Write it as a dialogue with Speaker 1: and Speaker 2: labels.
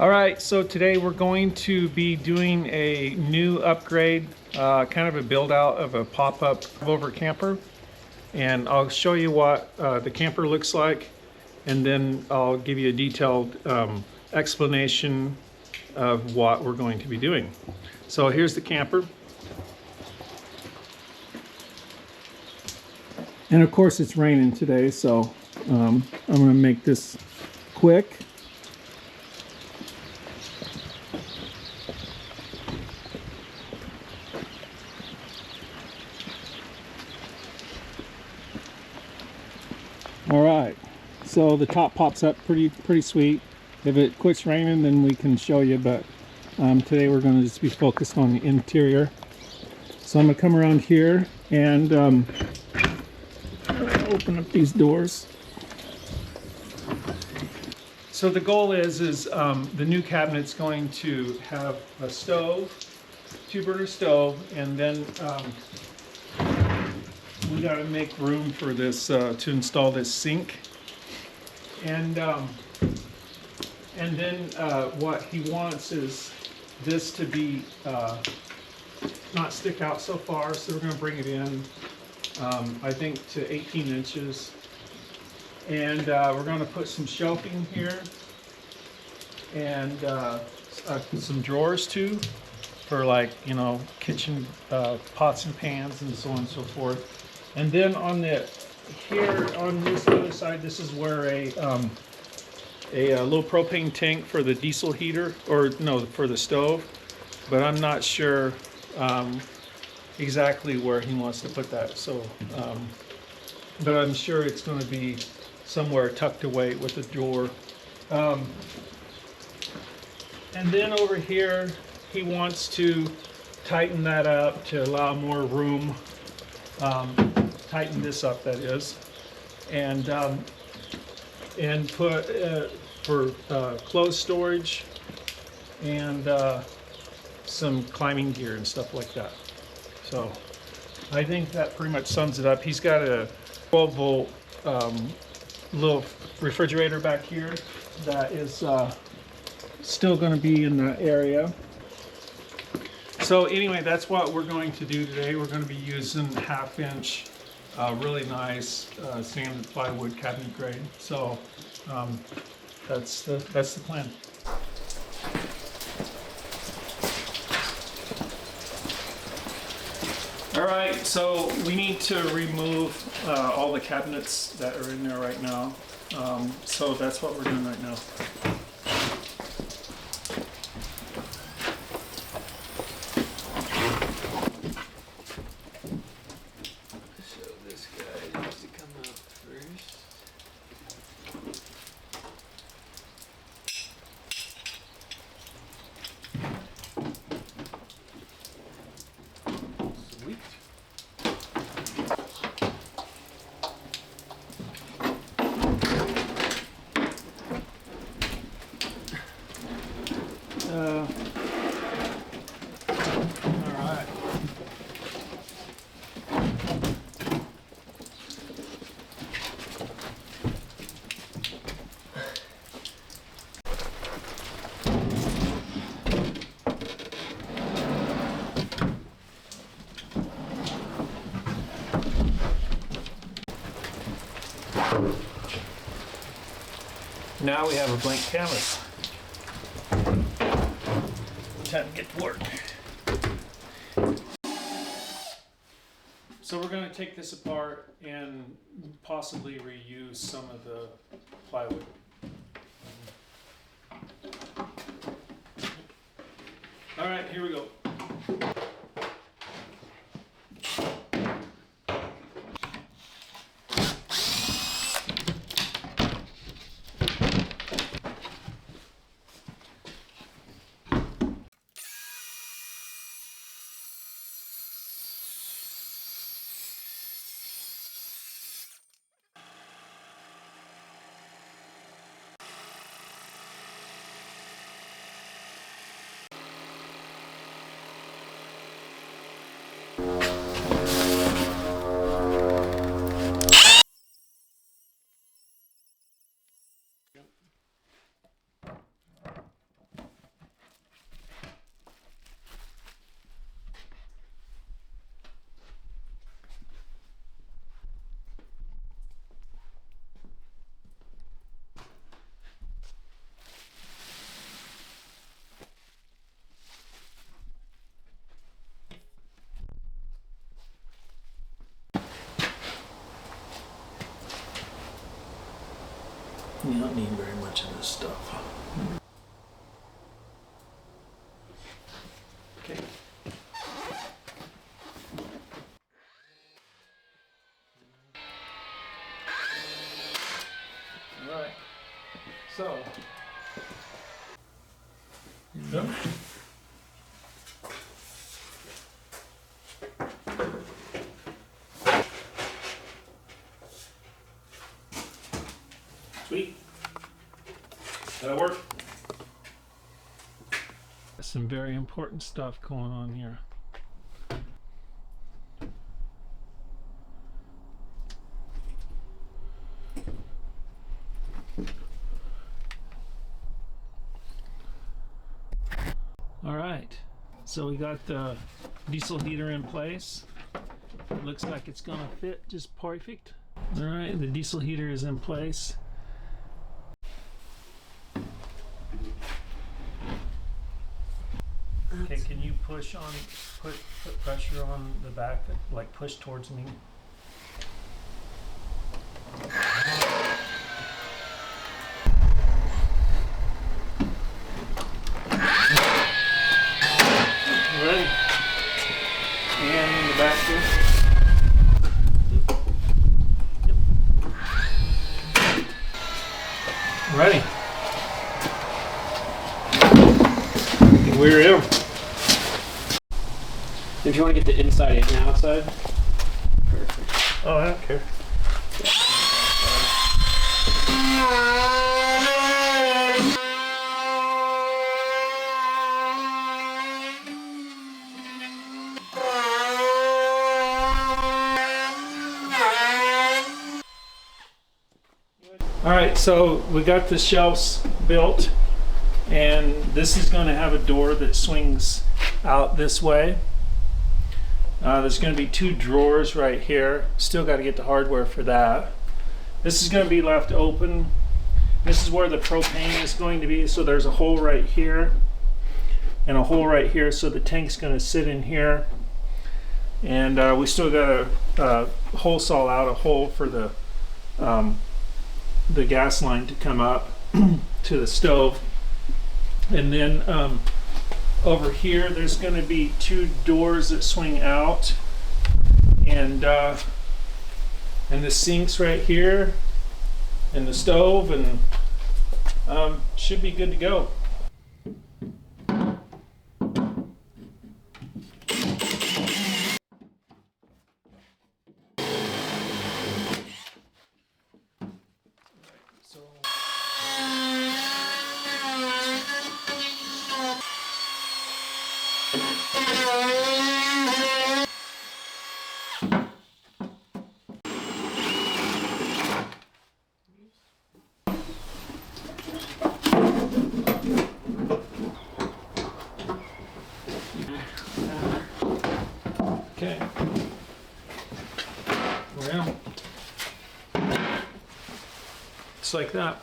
Speaker 1: All right, so today we're going to be doing a new upgrade, kind of a build out of a pop-up over camper. And I'll show you what the camper looks like, and then I'll give you a detailed explanation of what we're going to be doing. So here's the camper. And of course it's raining today, so I'm gonna make this quick. All right, so the top pops up pretty sweet. If it quits raining, then we can show you, but today we're going to just be focused on the interior. So I'm going to come around here and open up these doors. So the goal is the new cabinet's going to have a stove, 2-burner stove, and then we got to make room for this to install this sink, and then what he wants is this to be not stick out so far, so we're going to bring it in I think to 18 inches, and we're going to put some shelving here and some drawers too for, like, you know, kitchen pots and pans and so on and so forth. And then on here on this other side, this is where a little propane tank for the diesel heater, or no, for the stove. But I'm not sure exactly where he wants to put that. So, but I'm sure it's going to be somewhere tucked away with a drawer. And then over here, he wants to tighten that up to allow more room. Tighten this up, that is, and put for clothes storage and some climbing gear and stuff like that. So I think that pretty much sums it up. He's got a 12-volt little refrigerator back here that is still going to be in the area. So anyway, that's what we're going to do today. We're going to be using 1/2-inch, really nice sanded plywood cabinet grade. So that's the plan. All right, so we need to remove all the cabinets that are in there right now. So that's what we're doing right now. Now we have a blank canvas. Time to get to work. So we're going to take this apart and possibly reuse some of the plywood. All right, here we go. don't need very much of this stuff. Okay. All right. So. Yep. Sweet. That'll work. Some very important stuff going on here. All right, so we got the diesel heater in place. It looks like it's gonna fit just perfect. All right, the diesel heater is in place. Okay, can you push on, put pressure on the back, like push towards me? Ready? And in the back here. Yep. Ready. We're in.
Speaker 2: If you want to get the inside and outside. Perfect.
Speaker 1: Oh, I don't care. All right, so we got the shelves built, and this is going to have a door that swings out this way. There's going to be 2 drawers right here. Still got to get the hardware for that. This is going to be left open. This is where the propane is going to be. So there's a hole right here and a hole right here. So the tank's going to sit in here. And we still got to hole saw out a hole for the gas line to come up to the stove. And then over here there's going to be 2 doors that swing out, and the sinks right here and the stove, and should be good to go. Okay. Well, just like that.